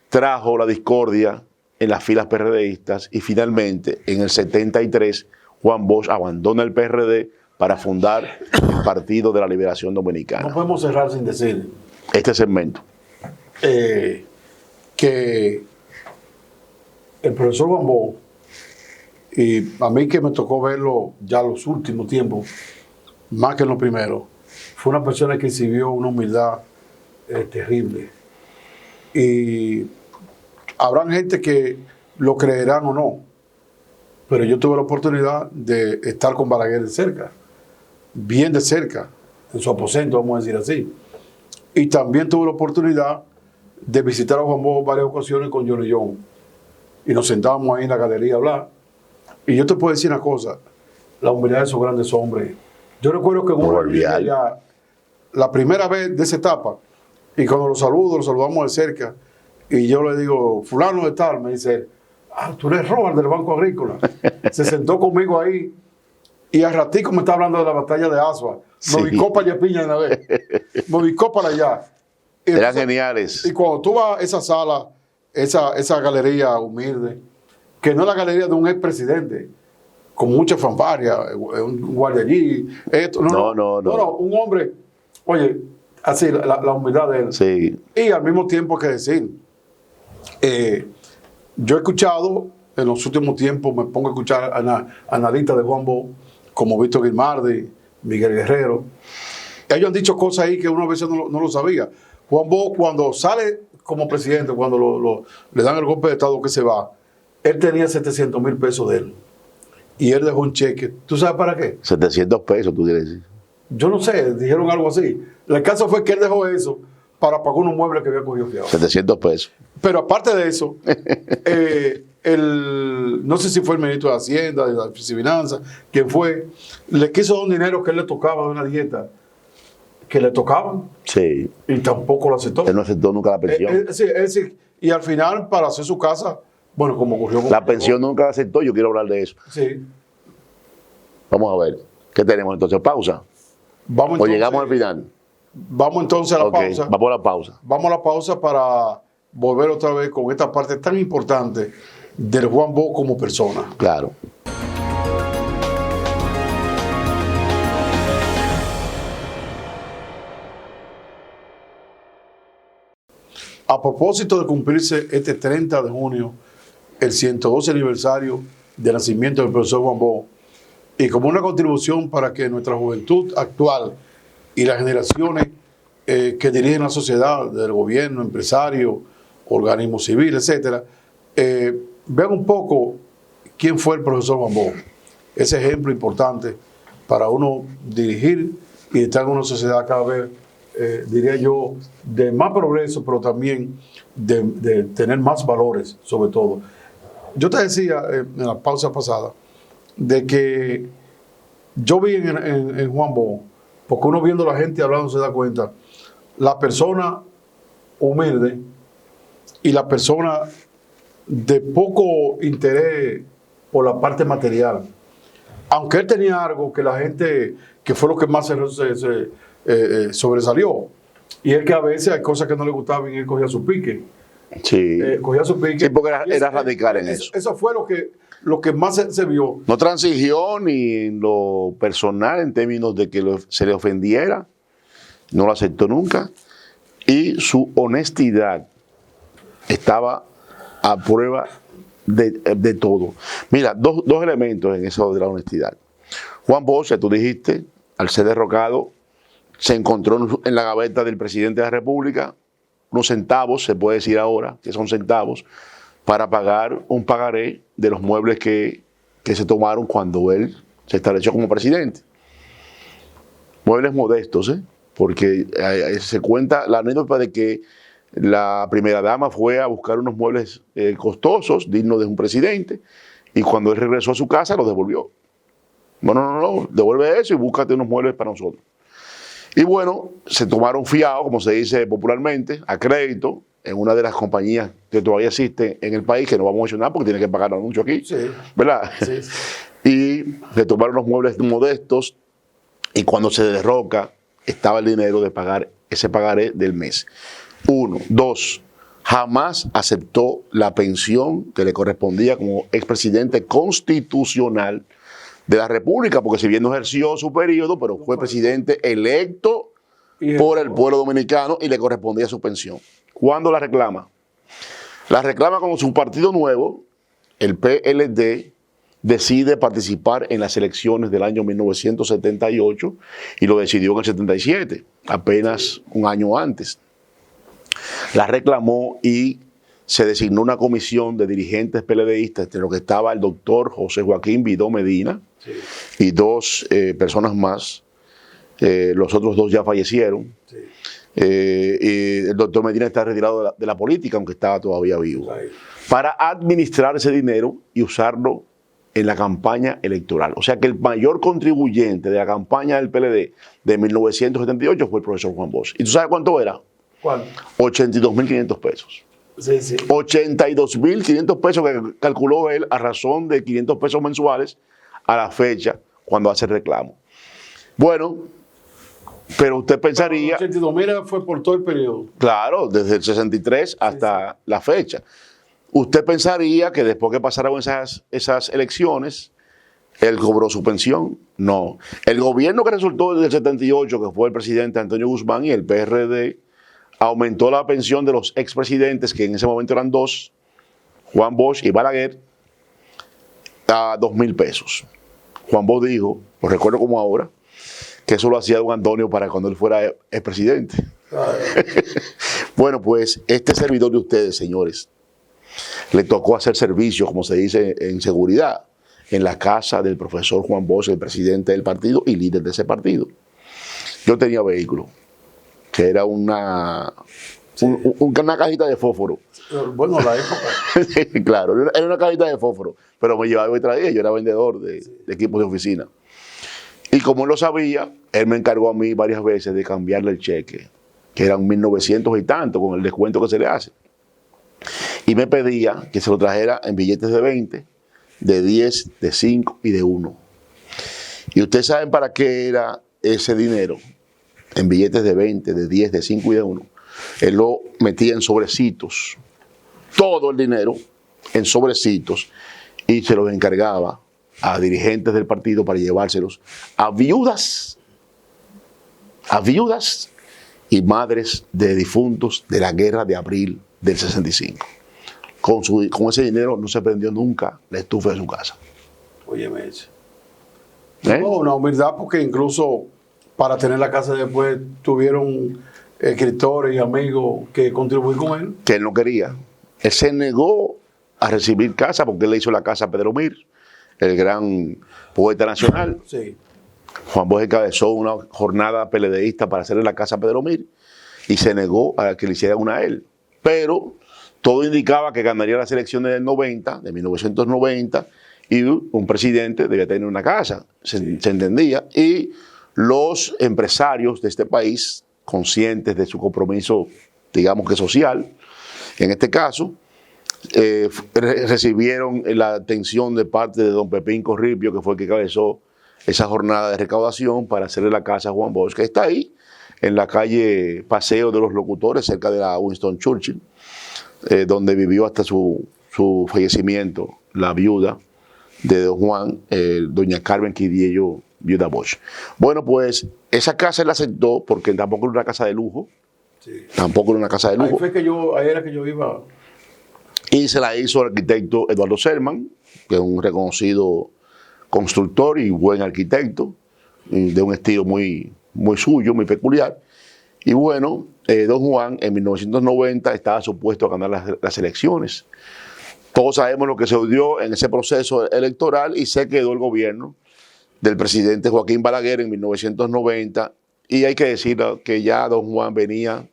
trajo la discordia en las filas PRDistas y finalmente en el 73 Juan Bosch abandona el PRD para fundar el Partido de la Liberación Dominicana. No podemos cerrar sin decir este segmento. Que el profesor Juan Bosch, y a mí que me tocó verlo ya los últimos tiempos, más que en los primeros, fue una persona que exhibió una humildad terrible. Y habrán gente que lo creerán o no, pero yo tuve la oportunidad de estar con Balaguer de cerca, bien de cerca, en su aposento, vamos a decir así. Y también tuve la oportunidad de visitar a Juan Bosch varias ocasiones con Johnny John. Y nos sentábamos ahí en la galería a hablar. Y yo te puedo decir una cosa, la humildad de esos grandes hombres. Yo recuerdo que la primera vez de esa etapa, y cuando lo saludamos de cerca, Y yo le digo, fulano de tal, me dice, tú eres Robert del Banco Agrícola. Se sentó conmigo ahí y al ratico me está hablando de la batalla de Asua. Sí. Me ubicó para Yepiña una vez. Me ubicó para allá. Y Eran entonces, geniales. y cuando tú vas a esa sala, esa galería humilde, que no es la galería de un expresidente, con mucha fanfarria, un guardia allí, esto, no, un hombre, oye, así, la humildad de él. Sí. Y al mismo tiempo que decir, yo he escuchado, en los últimos tiempos me pongo a escuchar analistas de Juan Bosch, como Víctor Guimardi, Miguel Guerrero. Ellos han dicho cosas ahí que uno a veces no lo sabía. Juan Bosch, cuando sale como presidente, cuando le dan el golpe de Estado que se va, él tenía 700,000 pesos de él. Y él dejó un cheque. ¿Tú sabes para qué? 700 pesos, tú quieres decir. Yo no sé, dijeron algo así. El caso fue que él dejó eso para pagar unos muebles que había cogido fiado. 700 pesos. Pero aparte de eso, no sé si fue el ministro de Hacienda, de la Finanzas, quien fue, le quiso dar un dinero que él le tocaba de una dieta que le tocaban. Sí. Y tampoco lo aceptó. Él no aceptó nunca la pensión. Sí, y al final, para hacer su casa, bueno, como ocurrió con La pensión nunca la aceptó, yo quiero hablar de eso. Sí. Vamos a ver. ¿Qué tenemos entonces? ¿Pausa? Vamos ¿O entonces, llegamos al final? Vamos entonces a la pausa. Vamos a la pausa. Vamos a la pausa para volver otra vez con esta parte tan importante del Juan Bosch como persona. Claro. A propósito de cumplirse este 30 de junio, el 112 aniversario del nacimiento del profesor Juan Bosch, y como una contribución para que nuestra juventud actual y las generaciones que dirigen la sociedad, del gobierno, empresarios, organismos civiles, etcétera, vean un poco quién fue el profesor Juan Bosch. Ese ejemplo importante para uno dirigir y estar en una sociedad cada vez, diría yo, de más progreso, pero también de tener más valores, sobre todo. Yo te decía en la pausa pasada de que yo vi en Juan Bosch, porque uno viendo a la gente hablando se da cuenta, la persona humilde y la persona de poco interés por la parte material. Aunque él tenía algo que la gente, que fue lo que más sobresalió, y es que a veces hay cosas que no le gustaban y él cogía su pique. Sí. Cogía su pique. Sí, porque era radical en eso. Eso fue lo que más se vio. No transigió ni en lo personal en términos de que se le ofendiera, no lo aceptó nunca, y su honestidad estaba a prueba de todo. Mira, dos elementos en eso de la honestidad. Juan Bosch, tú dijiste, al ser derrocado, se encontró en la gaveta del presidente de la República unos centavos, se puede decir ahora que son centavos, para pagar un pagaré de los muebles que se tomaron cuando él se estableció como presidente. Muebles modestos, porque se cuenta la anécdota de que la primera dama fue a buscar unos muebles costosos, dignos de un presidente, y cuando él regresó a su casa los devolvió. Bueno, no, devuelve eso y búscate unos muebles para nosotros. Y bueno, se tomaron fiado, como se dice popularmente, a crédito, en una de las compañías que todavía existen en el país, que no vamos a mencionar porque tiene que pagar anuncio aquí, sí, ¿verdad? Sí. Y le tomaron los muebles modestos y cuando se derroca estaba el dinero de pagar ese pagaré del mes. 1. 2. Jamás aceptó la pensión que le correspondía como expresidente constitucional de la República, porque si bien no ejerció su periodo, pero fue presidente electo por el pueblo dominicano y le correspondía su pensión. ¿Cuándo la reclama? La reclama con su partido nuevo, el PLD, decide participar en las elecciones del año 1978 y lo decidió en el 77, apenas un año antes. La reclamó y se designó una comisión de dirigentes PLDistas, entre los que estaba el doctor José Joaquín Vidó Medina, sí, y dos personas más. Los otros dos ya fallecieron. Sí. Y el doctor Medina está retirado de la política, aunque estaba todavía vivo, sí, para administrar ese dinero y usarlo en la campaña electoral. O sea que el mayor contribuyente de la campaña del PLD de 1978 fue el profesor Juan Bosch. ¿Y tú sabes cuánto era? ¿Cuál? 82.500 pesos. Sí, sí. 82.500 pesos que calculó él a razón de 500 pesos mensuales a la fecha cuando hace el reclamo. Bueno, pero usted pensaría... 82.000 fue por todo el periodo. Claro, desde el 63 hasta la fecha. Usted pensaría que después que pasaron esas elecciones, él cobró su pensión. No. El gobierno que resultó desde el 78, que fue el presidente Antonio Guzmán y el PRD, aumentó la pensión de los expresidentes, que en ese momento eran dos, Juan Bosch y Balaguer, a 2.000 pesos. Juan Bosch dijo, lo recuerdo como ahora, que eso lo hacía don Antonio para cuando él fuera expresidente. Bueno, pues este servidor de ustedes, señores, le tocó hacer servicio, como se dice, en seguridad, en la casa del profesor Juan Bosch, el presidente del partido y líder de ese partido. Yo tenía vehículo, que era una cajita de fósforo. Bueno, la época. Claro, era una cajita de fósforo, pero me llevaba y traía, yo era vendedor de equipos de oficina. Y como él lo sabía, él me encargó a mí varias veces de cambiarle el cheque, que eran 1.900 y tanto, con el descuento que se le hace. Y me pedía que se lo trajera en billetes de 20, de 10, de 5 y de 1. Y ustedes saben para qué era ese dinero, en billetes de 20, de 10, de 5 y de 1. Él lo metía en sobrecitos, todo el dinero en sobrecitos, y se los encargaba a dirigentes del partido para llevárselos a viudas y madres de difuntos de la guerra de abril del 65. Con ese dinero no se prendió nunca la estufa de su casa. Óyeme eso. No, una humildad, porque incluso para tener la casa después tuvieron escritores y amigos que contribuyeron con él. Que él no quería. Él se negó a recibir casa porque él le hizo la casa a Pedro Mir, el gran poeta nacional. Sí. Juan Bosch encabezó una jornada peledeísta para hacerle la casa a Pedro Mir y se negó a que le hicieran una a él. Pero todo indicaba que ganaría las elecciones del 90, de 1990, y un presidente debía tener una casa, se entendía. Y los empresarios de este país, conscientes de su compromiso, digamos que social, en este caso, recibieron la atención de parte de don Pepín Corripio, que fue el que encabezó esa jornada de recaudación para hacerle la casa a Juan Bosch, que está ahí, en la calle Paseo de los Locutores, cerca de la Winston Churchill, donde vivió hasta su fallecimiento la viuda de don Juan, doña Carmen Quidiello, viuda Bosch. Bueno, pues esa casa él la aceptó porque tampoco era una casa de lujo. Sí. Tampoco era una casa de lujo. Ahí era que yo iba. Y se la hizo el arquitecto Eduardo Selman, que es un reconocido constructor y buen arquitecto, de un estilo muy, muy suyo, muy peculiar. Y bueno, don Juan en 1990 estaba supuesto a ganar las elecciones. Todos sabemos lo que se dio en ese proceso electoral y se quedó el gobierno del presidente Joaquín Balaguer en 1990. Y hay que decir que ya don Juan venía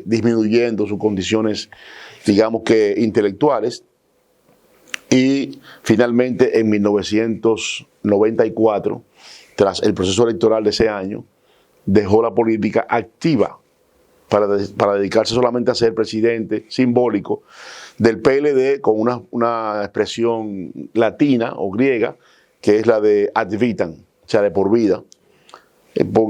disminuyendo sus condiciones, digamos que intelectuales. Y finalmente en 1994, tras el proceso electoral de ese año, dejó la política activa para dedicarse solamente a ser presidente simbólico del PLD con una expresión latina o griega, que es la de ad vitam, o sea, de por vida,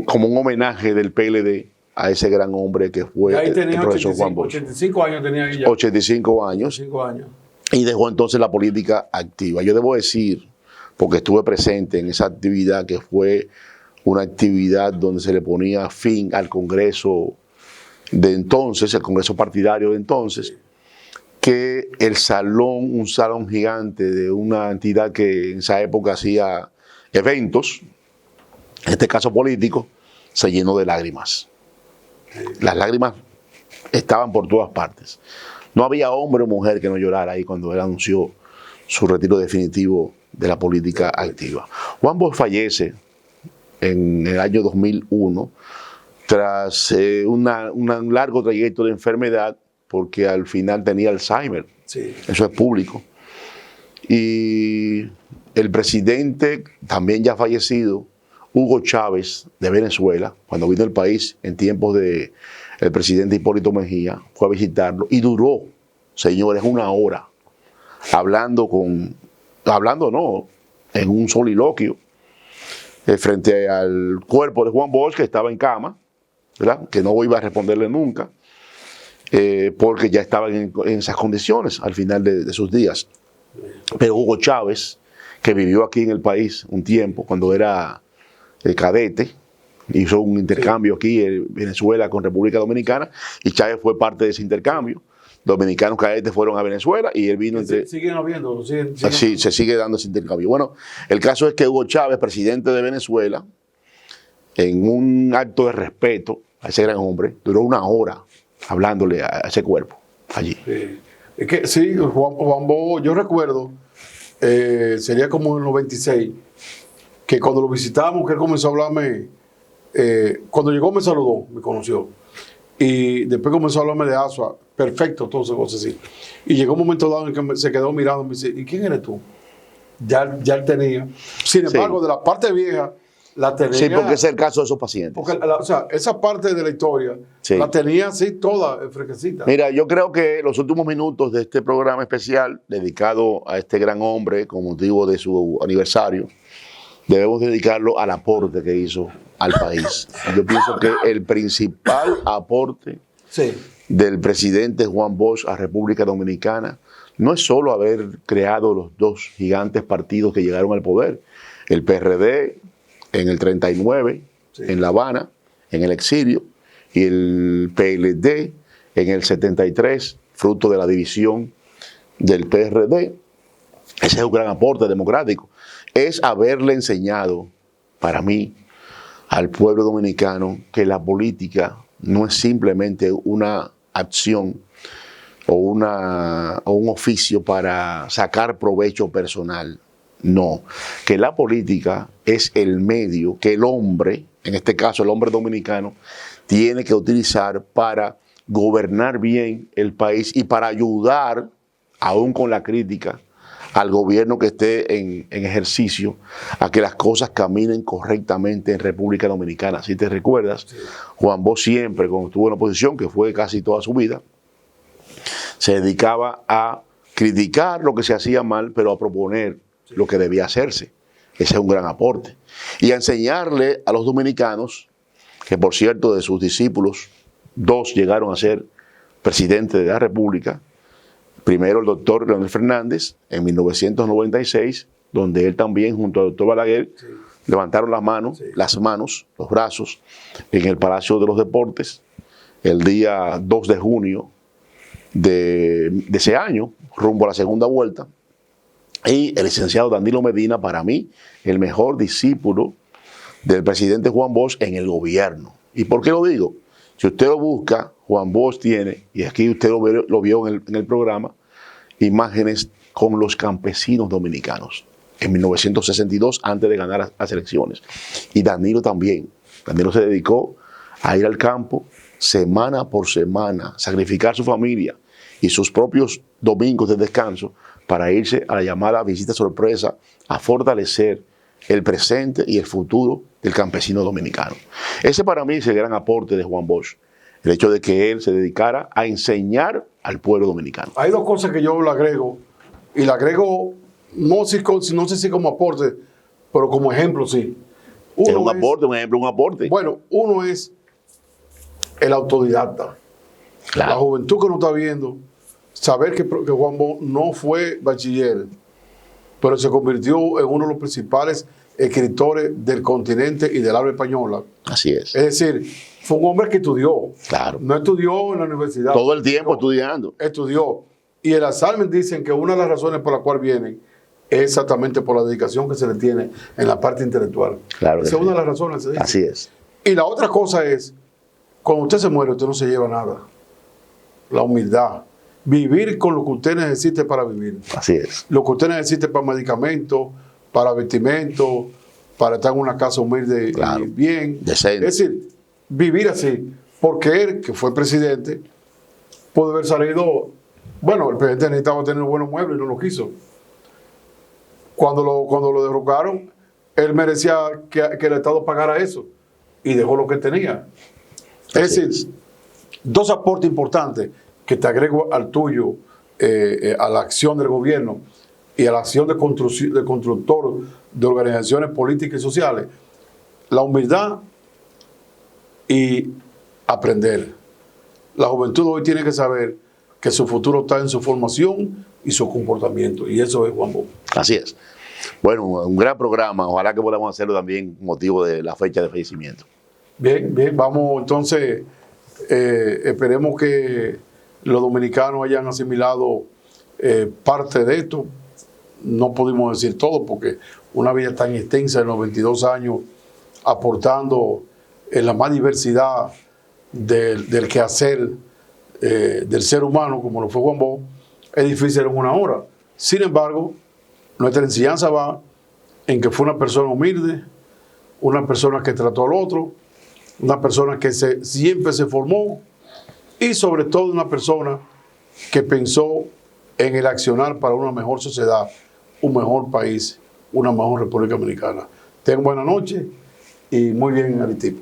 como un homenaje del PLD a ese gran hombre que fue el profesor Juan Bosch. 85 años tenía ella. 85 años. 85 años. Y dejó entonces la política activa. Yo debo decir, porque estuve presente en esa actividad, que fue una actividad donde se le ponía fin al Congreso de entonces, el Congreso partidario de entonces, que el salón, un salón gigante de una entidad que en esa época hacía eventos, en este caso político, se llenó de lágrimas. Las lágrimas estaban por todas partes. No había hombre o mujer que no llorara ahí cuando él anunció su retiro definitivo de la política activa. Juan Bosch fallece en el año 2001 tras un largo trayecto de enfermedad, porque al final tenía Alzheimer. Sí. Eso es público. Y el presidente, también ya fallecido, Hugo Chávez, de Venezuela, cuando vino al país en tiempos del el presidente Hipólito Mejía fue a visitarlo y duró, señores, 1 hora hablando no, en un soliloquio frente al cuerpo de Juan Bosch, que estaba en cama, ¿verdad? Que no iba a responderle nunca, porque ya estaba en esas condiciones al final de sus días. Pero Hugo Chávez, que vivió aquí en el país un tiempo, cuando era cadete, hizo un intercambio aquí en Venezuela con República Dominicana, y Chávez fue parte de ese intercambio. Dominicanos cadetes fueron a Venezuela y él vino entre... Siguen habiendo, Sí, se sigue dando ese intercambio. Bueno, el caso es que Hugo Chávez, presidente de Venezuela, en un acto de respeto a ese gran hombre, duró 1 hora hablándole a ese cuerpo allí. Sí. Es que sí, Juan Bo, yo recuerdo, sería como en los 96, que cuando lo visitamos, que él comenzó a hablarme, cuando llegó me saludó, me conoció, y después comenzó a hablarme de Asua, perfecto, todas esas cosas así. Y llegó un momento dado en que se quedó mirando, me dice, ¿y quién eres tú? Ya él tenía. Sin embargo, de la parte vieja, la tenía. Sí, porque ese es el caso de esos pacientes. Porque, o sea, esa parte de la historia, la tenía así toda fresquecita. Mira, yo creo que los últimos minutos de este programa especial, dedicado a este gran hombre con motivo de su aniversario, debemos dedicarlo al aporte que hizo al país. Yo pienso que el principal aporte del presidente Juan Bosch a República Dominicana no es solo haber creado los 2 gigantes partidos que llegaron al poder, el PRD en el 39, en La Habana, en el exilio, y el PLD en el 73, fruto de la división del PRD. Ese es un gran aporte democrático. Es haberle enseñado, para mí, al pueblo dominicano que la política no es simplemente una acción o un oficio para sacar provecho personal. No, que la política es el medio que el hombre, en este caso el hombre dominicano, tiene que utilizar para gobernar bien el país y para ayudar, aún con la crítica, al gobierno que esté en ejercicio, a que las cosas caminen correctamente en República Dominicana. Si te recuerdas, Juan Bosch siempre, cuando estuvo en la oposición, que fue casi toda su vida, se dedicaba a criticar lo que se hacía mal, pero a proponer lo que debía hacerse. Ese es un gran aporte. Y a enseñarle a los dominicanos, que por cierto de sus discípulos, 2 llegaron a ser presidentes de la República. Primero el doctor Leonel Fernández en 1996, donde él también junto al doctor Balaguer levantaron las manos, los brazos, en el Palacio de los Deportes, el día 2 de junio de ese año, rumbo a la segunda vuelta. Y el licenciado Danilo Medina, para mí, el mejor discípulo del presidente Juan Bosch en el gobierno. ¿Y por qué lo digo? Si usted lo busca, Juan Bosch tiene, y aquí usted lo vio en el programa, imágenes con los campesinos dominicanos en 1962, antes de ganar las elecciones. Y Danilo también. Danilo se dedicó a ir al campo semana por semana, sacrificar su familia y sus propios domingos de descanso para irse a la llamada visita sorpresa a fortalecer el presente y el futuro del campesino dominicano. Ese para mí es el gran aporte de Juan Bosch, el hecho de que él se dedicara a enseñar al pueblo dominicano. Hay 2 cosas que yo le agrego, y le agrego no sé si como aporte, pero como ejemplo sí. Es un aporte, un ejemplo, un aporte. Bueno, uno es el autodidacta. Claro. La juventud que nos está viendo, saber que Juan Bosch no fue bachiller, pero se convirtió en uno de los principales escritores del continente y del habla española. Así es. Es decir, fue un hombre que estudió. Claro. No estudió en la universidad. Todo el tiempo estudiando. Estudió. Y el examen dicen que una de las razones por las cuales vienen es exactamente por la dedicación que se le tiene en la parte intelectual. Claro. Esa es una de las razones. Así es. Y la otra cosa es, cuando usted se muere, usted no se lleva nada. La humildad. Vivir con lo que usted necesite para vivir. Así es. Lo que usted necesite para medicamentos, para vestimento, para estar en una casa humilde y bien. Decente. Es decir, vivir así. Porque él, que fue presidente, pudo haber salido... Bueno, el presidente necesitaba tener buenos muebles y no lo quiso. Cuando lo derrocaron, él merecía que el Estado pagara eso. Y dejó lo que tenía. Es decir, dos aportes importantes que te agrego al tuyo, a la acción del gobierno y a la acción de constructor de organizaciones políticas y sociales: la humildad y aprender. La juventud hoy tiene que saber que su futuro está en su formación y su comportamiento, y eso es Juan Bosch. Así es. Bueno, un gran programa. Ojalá que podamos hacerlo también motivo de la fecha de fallecimiento. Bien, bien, vamos entonces, esperemos que los dominicanos hayan asimilado parte de esto. No pudimos decir todo porque una vida tan extensa en los 22 años, aportando en la más diversidad del quehacer del ser humano, como lo fue Juan Bosch, es difícil en una hora. Sin embargo, nuestra enseñanza va en que fue una persona humilde, una persona que trató al otro, una persona que siempre se formó, y sobre todo una persona que pensó en el accionar para una mejor sociedad, un mejor país, una mejor República Dominicana. Tengan buena noche y muy bien, Aritipo.